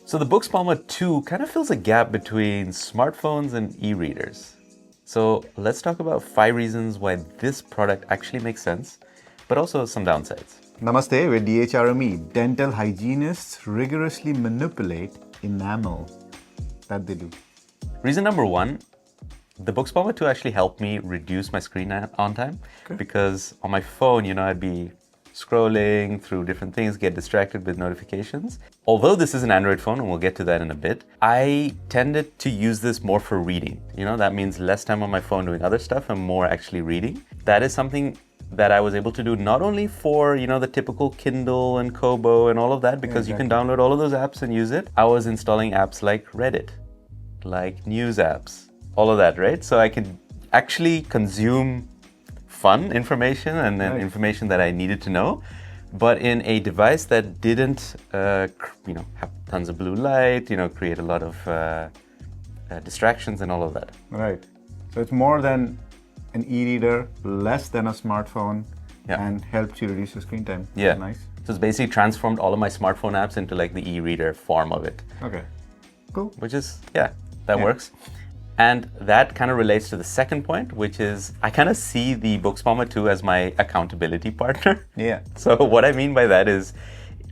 So the Boox Palma 2 kind of fills a gap between smartphones and e-readers. So let's talk about 5 reasons why this product actually makes sense, but also some downsides. Namaste, we're DHRME. Dental hygienists rigorously manipulate enamel. That they do. Reason number 1, the Boox Palma 2 actually helped me reduce my screen on time because on my phone, I'd be scrolling through different things, get distracted with notifications. Although this is an Android phone, and we'll get to that in a bit, I tended to use this more for reading. That means less time on my phone doing other stuff and more actually reading. That is something that I was able to do not only for, the typical Kindle and Kobo and all of that, because you can download all of those apps and use it. I was installing apps like Reddit, like news apps, all of that, right? So I could actually consume fun information and then information that I needed to know, but in a device that didn't, have tons of blue light, create a lot of distractions and all of that. Right. So it's more than an e-reader, less than a smartphone, and helps you reduce your screen time. Yeah. Nice. So it's basically transformed all of my smartphone apps into like the e-reader form of it. Okay. Cool. Which is, that works. And that kind of relates to the second point, which is I kind of see the Boox Palma 2 as my accountability partner. Yeah. So what I mean by that is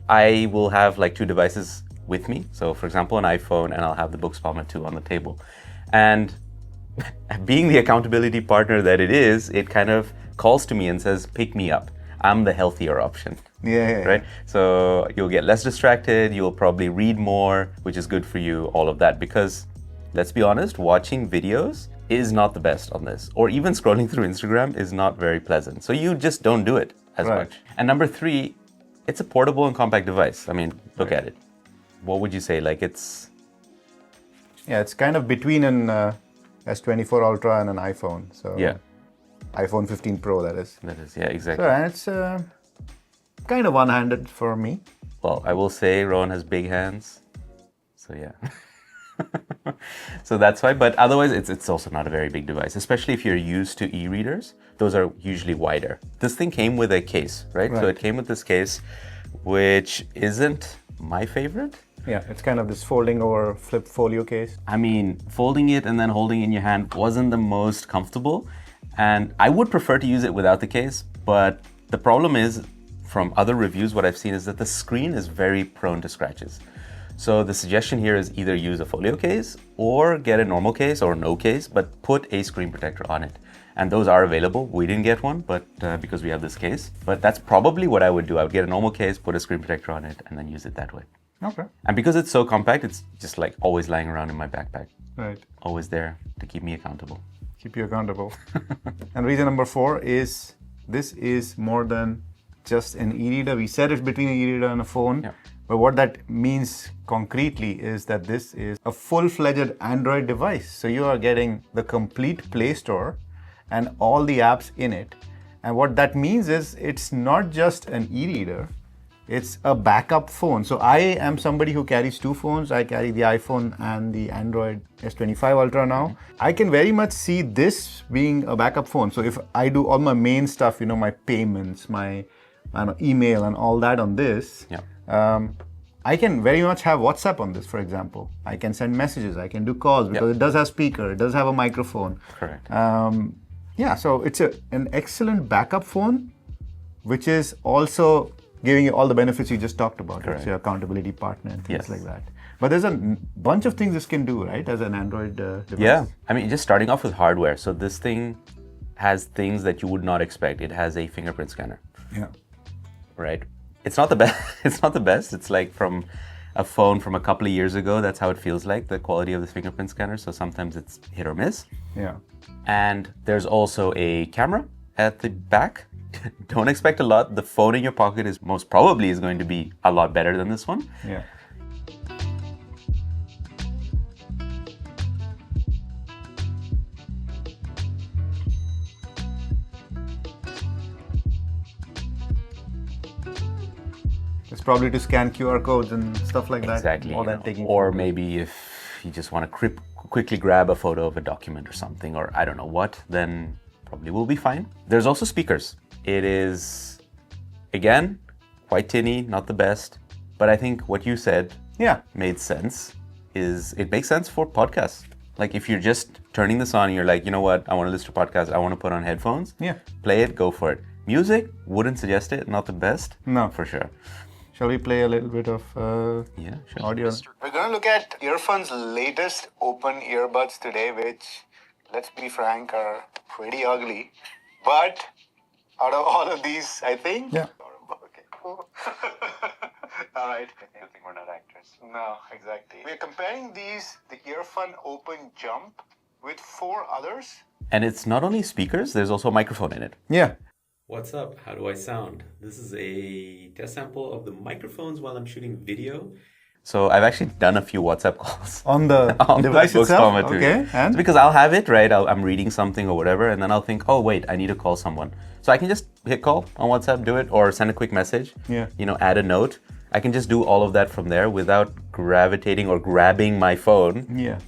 I will have like 2 devices with me. So for example, an iPhone, and I'll have the Boox Palma 2 on the table. And being the accountability partner that it is, it kind of calls to me and says, pick me up. I'm the healthier option. Yeah. Right? So you'll get less distracted, you'll probably read more, which is good for you, all of that. Because let's be honest, watching videos is not the best on this. Or even scrolling through Instagram is not very pleasant. So you just don't do it as much. And number 3, it's a portable and compact device. I mean, look at it. What would you say? Like it's kind of between an S24 Ultra and an iPhone. So iPhone 15 Pro, that is. That is, exactly. So, and it's kind of one-handed for me. Well, I will say Rowan has big hands. So so that's why, but otherwise it's also not a very big device, especially if you're used to e-readers. Those are usually wider. This thing came with a case, right? So it came with this case, which isn't my favorite. Yeah, it's kind of this folding over flip folio case. I mean, folding it and then holding it in your hand wasn't the most comfortable, and I would prefer to use it without the case, but the problem is, from other reviews, what I've seen is that the screen is very prone to scratches. So the suggestion here is either use a folio case or get a normal case or no case, but put a screen protector on it. And those are available. We didn't get one, but because we have this case. But that's probably what I would do. I would get a normal case, put a screen protector on it, and then use it that way. Okay. And because it's so compact, it's just like always lying around in my backpack. Right. Always there to keep me accountable. Keep you accountable. And reason number 4 is this is more than just an e-reader. We said it's between an e-reader and a phone. Yeah. But what that means concretely is that this is a full-fledged Android device. So you are getting the complete Play Store and all the apps in it. And what that means is it's not just an e-reader, it's a backup phone. So I am somebody who carries 2 phones. I carry the iPhone and the Android S25 Ultra now. I can very much see this being a backup phone. So if I do all my main stuff, my payments, my email and all that on this, I can very much have WhatsApp on this, for example. I can send messages, I can do calls because it does have speaker, it does have a microphone. Correct. So it's an excellent backup phone, which is also giving you all the benefits you just talked about. Correct. It's your accountability partner and things like that. But there's a bunch of things this can do, right, as an Android device? Yeah, I mean, just starting off with hardware. So this thing has things that you would not expect. It has a fingerprint scanner. Yeah. Right. It's not the best. It's not the best. It's like from a phone from a couple of years ago. That's how it feels like, the quality of this fingerprint scanner. So sometimes it's hit or miss. Yeah. And there's also a camera at the back. Don't expect a lot. The phone in your pocket is most probably is going to be a lot better than this one. Yeah. It's probably to scan QR codes and stuff like that. Exactly. Or maybe if you just want to quickly grab a photo of a document or something, or I don't know what, then probably will be fine. There's also speakers. It is, again, quite tinny, not the best. But I think what you said, made sense is it makes sense for podcasts. Like if you're just turning this on and you're like, you know what, I want to listen to podcasts, I want to put on headphones, play it, go for it. Music, wouldn't suggest it, not the best. No. For sure. Shall we play a little bit of audio? We're going to look at Earphone's latest open earbuds today, which, let's be frank, are pretty ugly. But out of all of these, I think... Yeah. Okay, cool. All right. I think we're not actors. No, exactly. We're comparing these, the Earphone Open Jump, with 4 others. And it's not only speakers, there's also a microphone in it. Yeah. What's up? How do I sound? This is a test sample of the microphones while I'm shooting video. So I've actually done a few WhatsApp calls. On the device Boox itself? Palma too. Okay. And? It's because I'll have it, right? I'm reading something or whatever, and then I'll think, oh, wait, I need to call someone. So I can just hit call on WhatsApp, do it, or send a quick message, add a note. I can just do all of that from there without gravitating or grabbing my phone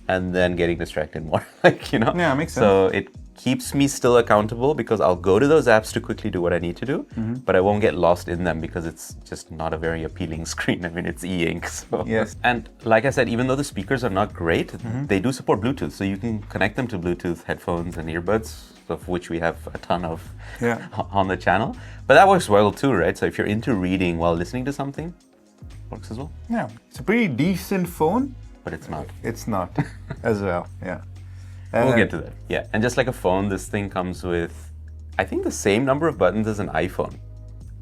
and then getting distracted more. Yeah, makes sense. So it keeps me still accountable because I'll go to those apps to quickly do what I need to do, but I won't get lost in them because it's just not a very appealing screen. I mean, it's e-ink. So. Yes. And like I said, even though the speakers are not great, they do support Bluetooth. So you can connect them to Bluetooth headphones and earbuds, of which we have a ton of on the channel. But that works well too, right? So if you're into reading while listening to something, works as well. Yeah. It's a pretty decent phone. But it's not. It's not as well, yeah. We'll get to that. Yeah, and just like a phone, this thing comes with, I think, the same number of buttons as an iPhone.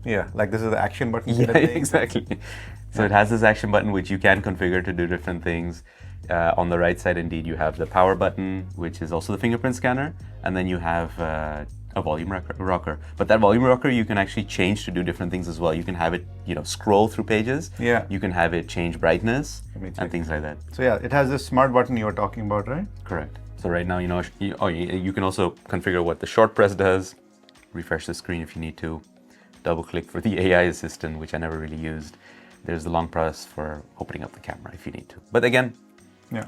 Yeah, like this is the action button. Yeah, exactly. So it has this action button which you can configure to do different things. On the right side, indeed, you have the power button, which is also the fingerprint scanner, and then you have a volume rocker. But that volume rocker you can actually change to do different things as well. You can have it, scroll through pages. Yeah. You can have it change brightness and things like that. So yeah, it has this smart button you were talking about, right? Correct. So right now, you can also configure what the short press does, refresh the screen if you need to, double click for the AI assistant, which I never really used. There's the long press for opening up the camera if you need to. But again,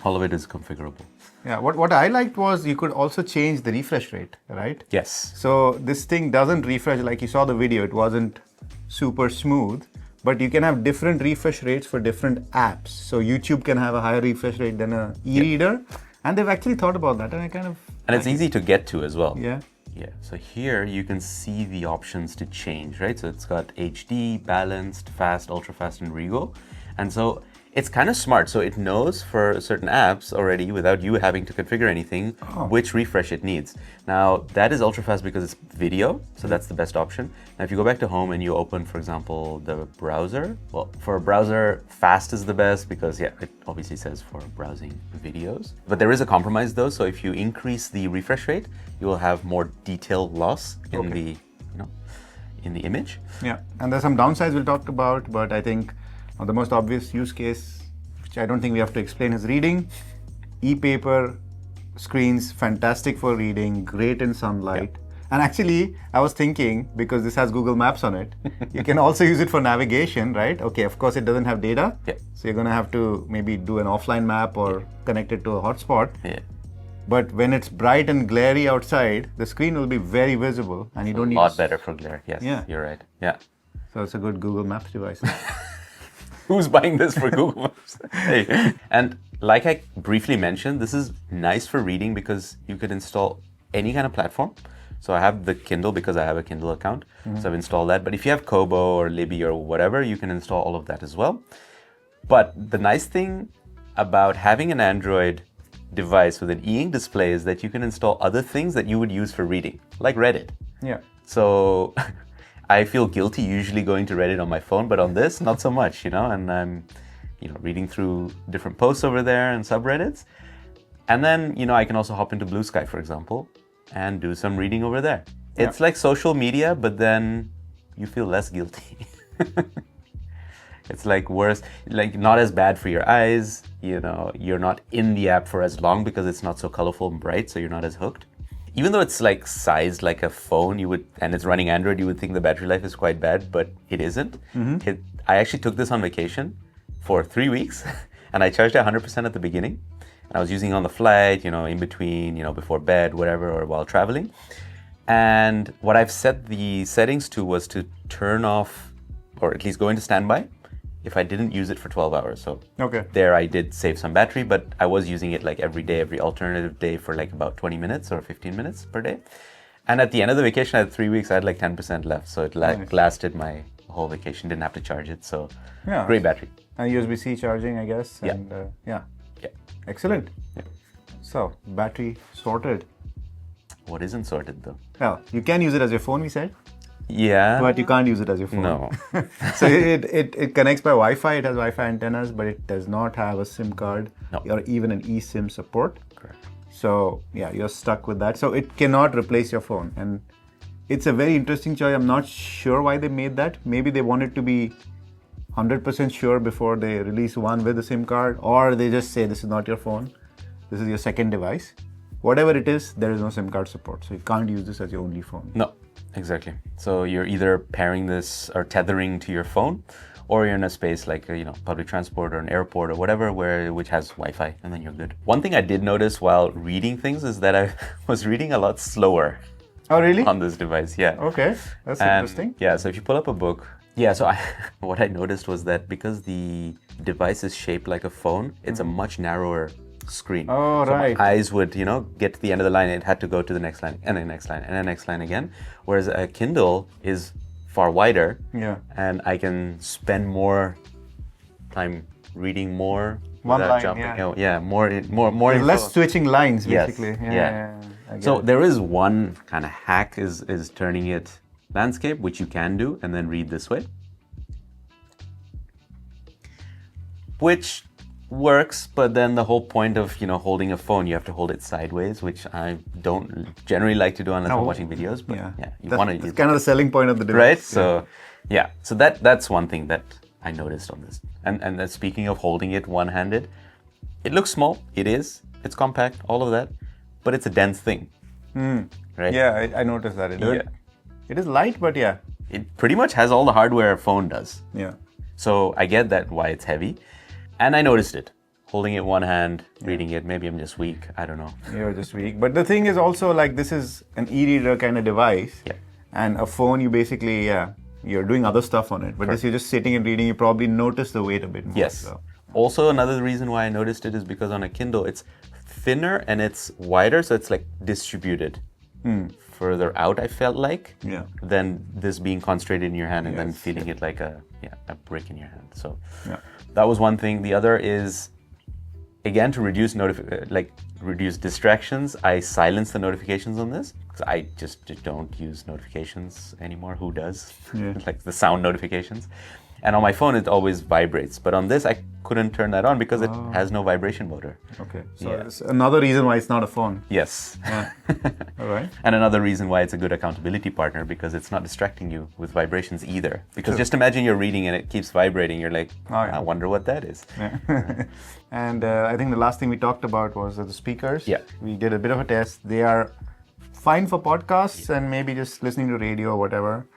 all of it is configurable. Yeah, what I liked was you could also change the refresh rate, right? Yes. So this thing doesn't refresh, like you saw the video, it wasn't super smooth, but you can have different refresh rates for different apps. So YouTube can have a higher refresh rate than an e-reader. And they've actually thought about that, and I kind of... And it's easy to get to as well. Yeah. Yeah, so here you can see the options to change, right? So it's got HD, balanced, fast, ultra fast, and Regal. And so it's kind of smart. So it knows for certain apps already, without you having to configure anything, which refresh it needs. Now, that is ultra fast because it's video, so that's the best option. Now, if you go back to home and you open, for example, the browser, well, for a browser, fast is the best because, it obviously says for browsing videos. But there is a compromise though, so if you increase the refresh rate, you will have more detail loss in the, in the image. Yeah, and there's some downsides we'll talk about, but I think the most obvious use case, which I don't think we have to explain, is reading. E-paper screens, fantastic for reading, great in sunlight. And actually, I was thinking, because this has Google Maps on it, you can also use it for navigation, right? Okay, of course it doesn't have data. So you're going to have to maybe do an offline map or connect it to a hotspot. But when it's bright and glary outside, the screen will be very visible and you don't need... A lot better for glare, yes, you're right. Yeah. So it's a good Google Maps device. Who's buying this for Google Maps? Hey. And like I briefly mentioned, this is nice for reading because you could install any kind of platform. So I have the Kindle because I have a Kindle account. So I've installed that. But if you have Kobo or Libby or whatever, you can install all of that as well. But the nice thing about having an Android device with an e-ink display is that you can install other things that you would use for reading, like Reddit. Yeah. So I feel guilty usually going to Reddit on my phone, but on this, not so much, and I'm, reading through different posts over there and subreddits. And then, I can also hop into Blue Sky, for example, and do some reading over there. It's like social media, but then you feel less guilty. It's like worse, like not as bad for your eyes. You're not in the app for as long because it's not so colorful and bright, so you're not as hooked. Even though it's like sized like a phone, and it's running Android, you would think the battery life is quite bad, but it isn't. I actually took this on vacation for 3 weeks, and I charged it 100% at the beginning. And I was using it on the flight, in between, before bed, whatever, or while traveling. And what I've set the settings to was to turn off, or at least go into standby, if I didn't use it for 12 hours. So Okay. there I did save some battery, but I was using it like every day, every alternative day for like about 20 minutes or 15 minutes per day. And at the end of the vacation, I had 3 weeks, I had like 10% left. So it Nice. lasted my whole vacation, didn't have to charge it. So Yeah. great battery. And USB-C charging, I guess. Yeah. And yeah. Yeah. Excellent. Yeah. So, battery sorted. What isn't sorted though? Well, you can use it as your phone, we said, Yeah. but you can't use it as your phone. No. So it connects by Wi-Fi. It has Wi-Fi antennas, but it does not have a SIM card No. or even an eSIM support. Correct. So yeah, you're stuck with that. So it cannot replace your phone, and it's a very interesting choice. I'm not sure why they made that. Maybe they wanted to be 100% sure before they release one with a SIM card, or they just say this is not your phone, this is your second device. Whatever it is, there is no SIM card support, so you can't use this as your only phone. No, exactly. So you're either pairing this or tethering to your phone, or you're in a space like public transport or an airport or whatever, which has Wi-Fi, and then you're good. One thing I did notice while reading things is that I was reading a lot slower Oh, really? on this device. Yeah. Okay, that's And, interesting. Yeah. So if you pull up a book, what I noticed was that because the device is shaped like a phone, it's a much narrower screen. Oh, so right. my eyes would, get to the end of the line, it had to go to the next line, and the next line, and the next line again. Whereas a Kindle is far wider, Yeah. and I can spend more time reading more One without line, jumping. yeah. Oh, yeah, more There's less info. switching lines, Yes, basically. yeah. I get So it. there is one kind of hack is turning it landscape, which you can do, and then read this way, which works. But then the whole point of holding a phone, you have to hold it sideways, which I don't generally like to do unless I'm watching videos. But yeah, you want to That's kind of the selling point of the device. right. So yeah, so that's one thing that I noticed on this. And then speaking of holding it one-handed, it looks small. It is. It's compact. All of that, but it's a dense thing. Right. Yeah, I noticed that. It is light, but yeah. It pretty much has all the hardware a phone does. Yeah. So I get that why it's heavy. And I noticed it. Holding it one hand, reading it. Maybe I'm just weak. I don't know. You're just weak. But the thing is also like this is an e-reader kind of device. Yeah. And a phone, you basically, you're doing other stuff on it. But this, you're just sitting and reading, you probably notice the weight a bit more. Yes. So. Also, another reason why I noticed it is because on a Kindle, it's thinner and it's wider. So it's like distributed further out, I felt like, Yeah. than this being concentrated in your hand and then Yes. feeling it like a brick in your hand. So Yeah. that was one thing. The other is, again, to reduce reduce distractions, I silence the notifications on this because I just don't use notifications anymore. Who does? Yeah. Like the sound notifications. And on my phone, it always vibrates. But on this, I couldn't turn that on because it has no vibration motor. Okay. So Yeah. that's another reason why it's not a phone. Yes. All right. And another reason why it's a good accountability partner because it's not distracting you with vibrations either. Because just imagine you're reading and it keeps vibrating. You're like, Oh, yeah. I wonder what that is. Yeah. And I think the last thing we talked about was the speakers. Yeah. We did a bit of a test. They are fine for podcasts and maybe just listening to radio or whatever.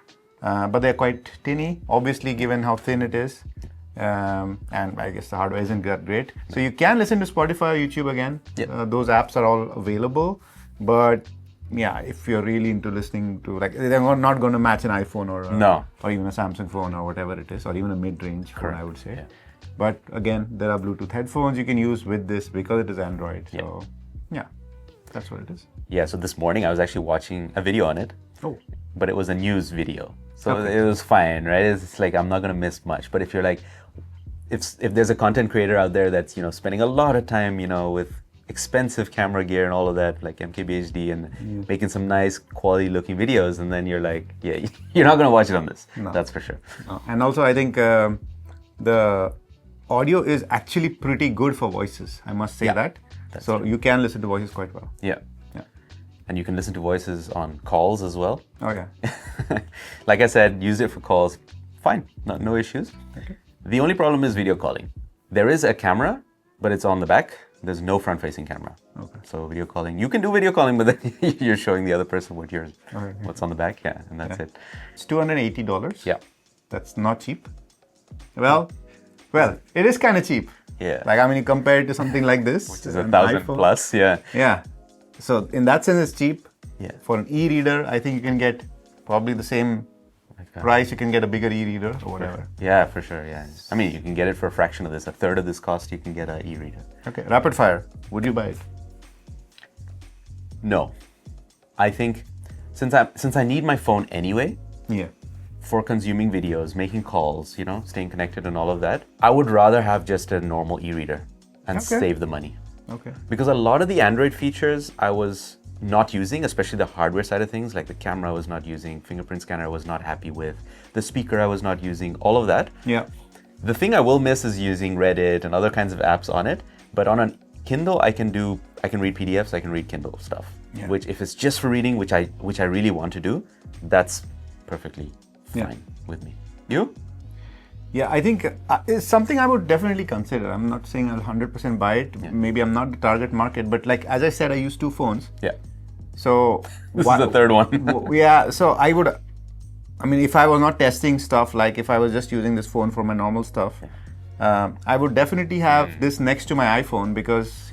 But they're quite tinny, obviously, given how thin it is. And I guess the hardware isn't that great. So you can listen to Spotify or YouTube again. Yeah. Those apps are all available. But yeah, if you're really into listening to, like, they're not going to match an iPhone or even a Samsung phone or whatever it is, or even a mid-range phone, I would say. Yeah. But again, there are Bluetooth headphones you can use with this because it is Android. So yeah, that's what it is. Yeah, so this morning I was actually watching a video on it. Oh. But it was a news video. So Okay. it was fine, right? It's like I'm not going to miss much. But if you're like, if there's a content creator out there that's, spending a lot of time, with expensive camera gear and all of that, like MKBHD and making some nice quality looking videos, and then you're like, yeah, you're not going to watch it on this. No. That's for sure. And also, I think the audio is actually pretty good for voices. I must say Yeah, that. that's So true. you can listen to voices quite well. Yeah. Yeah. And you can listen to voices on calls as well. Oh yeah. Like I said, use it for calls. Fine, no issues. Okay. The only problem is video calling. There is a camera, but it's on the back. There's no front-facing camera. Okay. So video calling, you can do video calling, but then you're showing the other person Okay. what's on the back. Yeah, and that's it. It's $280. Yeah. That's not cheap. Well, it is kind of cheap. Yeah. Like, I mean, you compare it to something like this. Which is an 1,000 iPhone. plus. Yeah. Yeah. So in that sense, it's cheap. Yeah. For an e-reader, I think you can get probably the same Like price, you can get a bigger e-reader or whatever. Yeah, for sure. Yeah. I mean, you can get it for a fraction of this. A third of this cost, you can get an e-reader. Okay. Rapid fire. Would you buy it? No. I think since I need my phone anyway, Yeah. for consuming videos, making calls, staying connected and all of that, I would rather have just a normal e-reader and save the money. Okay. Because a lot of the Android features I was not using, especially the hardware side of things, like the camera I was not using, fingerprint scanner I was not happy with, the speaker I was not using, all of that. Yeah. The thing I will miss is using Reddit and other kinds of apps on it. But on a Kindle, I can read PDFs, I can read Kindle stuff. Yeah. Which if it's just for reading, which I really want to do, that's perfectly fine with me. You? Yeah, I think it's something I would definitely consider. I'm not saying I'll 100% buy it. Yeah. Maybe I'm not the target market, but like as I said, I use 2 phones. Yeah. So This is the third one. Yeah, so if I was not testing stuff, like if I was just using this phone for my normal stuff, I would definitely have this next to my iPhone because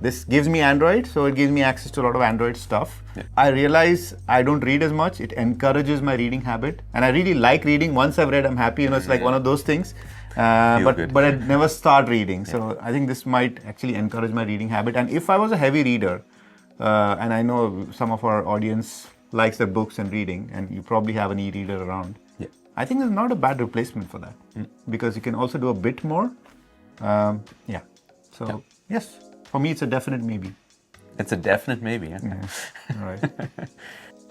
this gives me Android, so it gives me access to a lot of Android stuff. Yeah. I realize I don't read as much. It encourages my reading habit. And I really like reading. Once I've read, I'm happy. It's like one of those things. But I never start reading. So I think this might actually encourage my reading habit. And if I was a heavy reader, and I know some of our audience likes their books and reading, and you probably have an e-reader around, I think it's not a bad replacement for that. Because you can also do a bit more. Yes. For me, it's a definite maybe. It's a definite maybe, yeah. All right.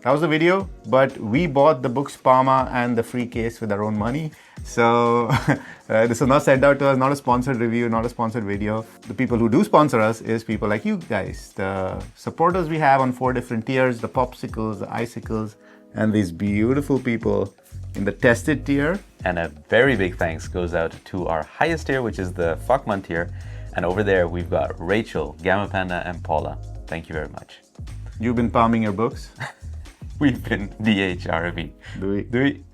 That was the video, but we bought the Boox Palma and the free case with our own money. So this was not sent out to us, not a sponsored review, not a sponsored video. The people who do sponsor us is people like you guys, the supporters we have on 4 different tiers, the popsicles, the icicles, and these beautiful people in the tested tier. And a very big thanks goes out to our highest tier, which is the Fuckman tier. And over there, we've got Rachel, Gamma Panda, and Paula. Thank you very much. You've been palming your books. We've been DHRME. Do we?